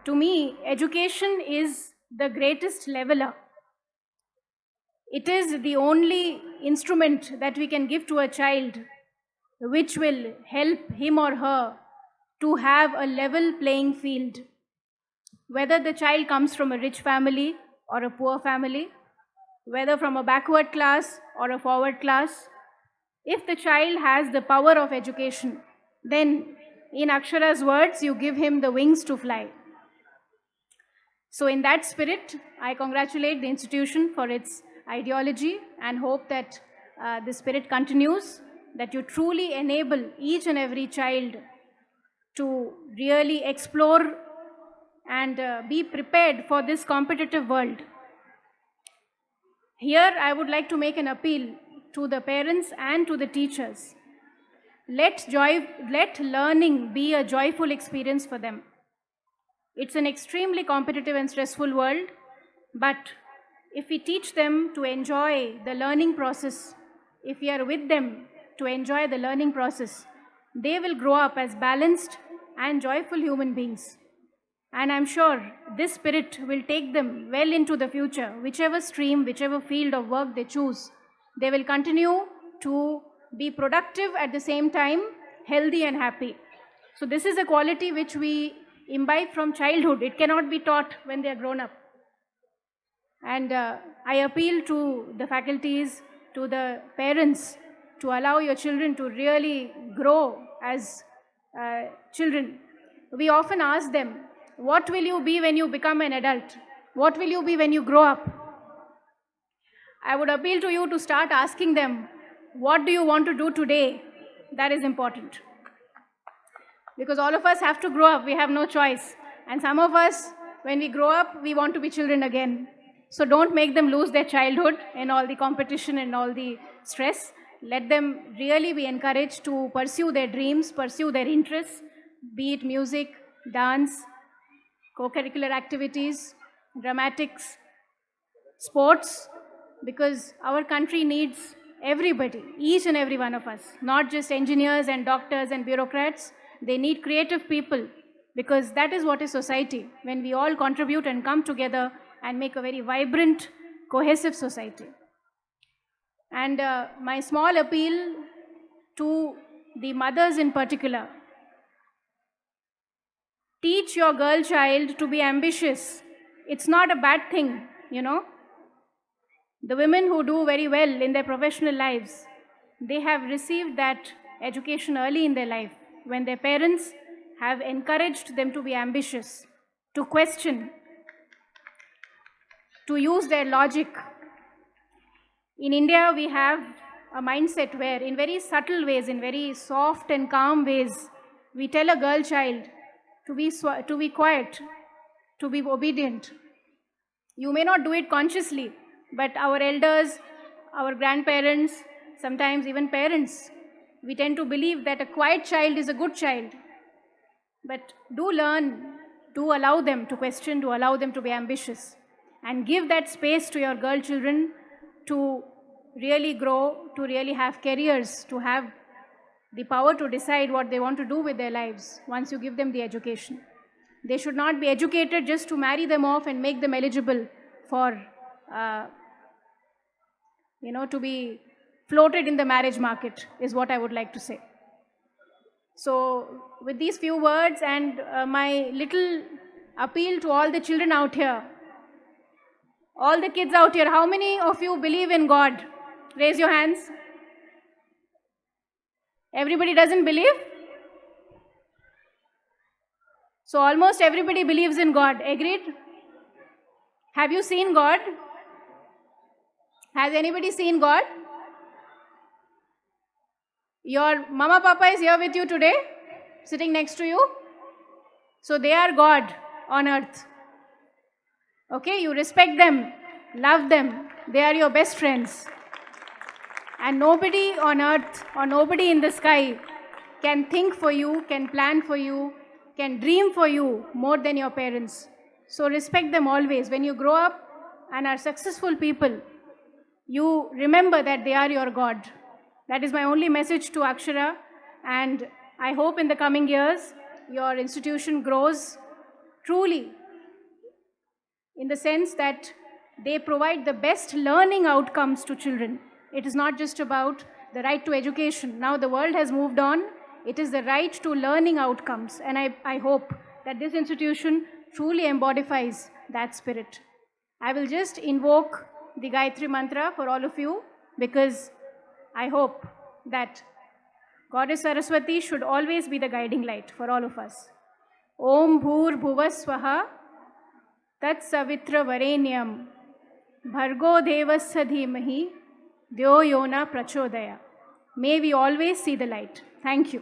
To me, education is the greatest leveler. It is the only instrument that we can give to a child which will help him or her to have a level playing field. Whether the child comes from a rich family or a poor family, whether from a backward class or a forward class, if the child has the power of education, then in Akshara's words, you give him the wings to fly. So in that spirit, I congratulate the institution for its ideology and hope that the spirit continues, that you truly enable each and every child to really explore and be prepared for this competitive world. Here, I would like to make an appeal to the parents and to the teachers. Let learning be a joyful experience for them. It's an extremely competitive and stressful world, but if we teach them to enjoy the learning process, if we are with them to enjoy the learning process, they will grow up as balanced and joyful human beings. And I'm sure this spirit will take them well into the future. Whichever stream, whichever field of work they choose, they will continue to be productive at the same time, healthy and happy. So this is a quality which we imbibe from childhood. It cannot be taught when they are grown up. And I appeal to the faculties, to the parents, to allow your children to really grow as children. We often ask them, what will you be when you become an adult? What will you be when you grow up? I would appeal to you to start asking them, what do you want to do today? That is important. Because all of us have to grow up, we have no choice. And some of us, when we grow up, we want to be children again. So don't make them lose their childhood in all the competition and all the stress. Let them really be encouraged to pursue their dreams, pursue their interests, be it music, dance, co-curricular activities, dramatics, sports, because our country needs everybody, each and every one of us, not just engineers and doctors and bureaucrats. They need creative people, because that is what is society, when we all contribute and come together and make a very vibrant, cohesive society. And my small appeal to the mothers in particular: teach your girl child to be ambitious. It's not a bad thing, you know. The women who do very well in their professional lives, they have received that education early in their life, when their parents have encouraged them to be ambitious, to question, to use their logic. In India, we have a mindset where, in very subtle ways, in very soft and calm ways, we tell a girl child to be quiet, to be obedient. You may not do it consciously, but our elders, our grandparents, sometimes even parents, we tend to believe that a quiet child is a good child. But do learn, do allow them to question, to allow them to be ambitious, and give that space to your girl children to really grow, to really have careers, to have the power to decide what they want to do with their lives once you give them the education. They should not be educated just to marry them off and make them eligible for, to be floated in the marriage market, is what I would like to say. So with these few words and my little appeal to all the children out here, all the kids out here, how many of you believe in God? Raise your hands. Everybody doesn't believe? So almost everybody believes in God. Agreed? Have you seen God? Has anybody seen God? Your mama papa is here with you today, sitting next to you. So they are God on earth. Okay, you respect them, love them. They are your best friends. And nobody on earth or nobody in the sky can think for you, can plan for you, can dream for you more than your parents. So respect them always. When you grow up and are successful people, you remember that they are your God. That is my only message to Akshara, and I hope in the coming years your institution grows truly, in the sense that they provide the best learning outcomes to children. It is not just about the right to education. Now the world has moved on. It is the right to learning outcomes. And I hope that this institution truly embodies that spirit. I will just invoke the Gayatri Mantra for all of you, because I hope that Goddess Saraswati should always be the guiding light for all of us. Om Bhur Bhuva Swaha Tat Savitra Varenyam Bhargo Devasya Dhimahi Dyo Yona Prachodaya. May we always see the light. Thank you.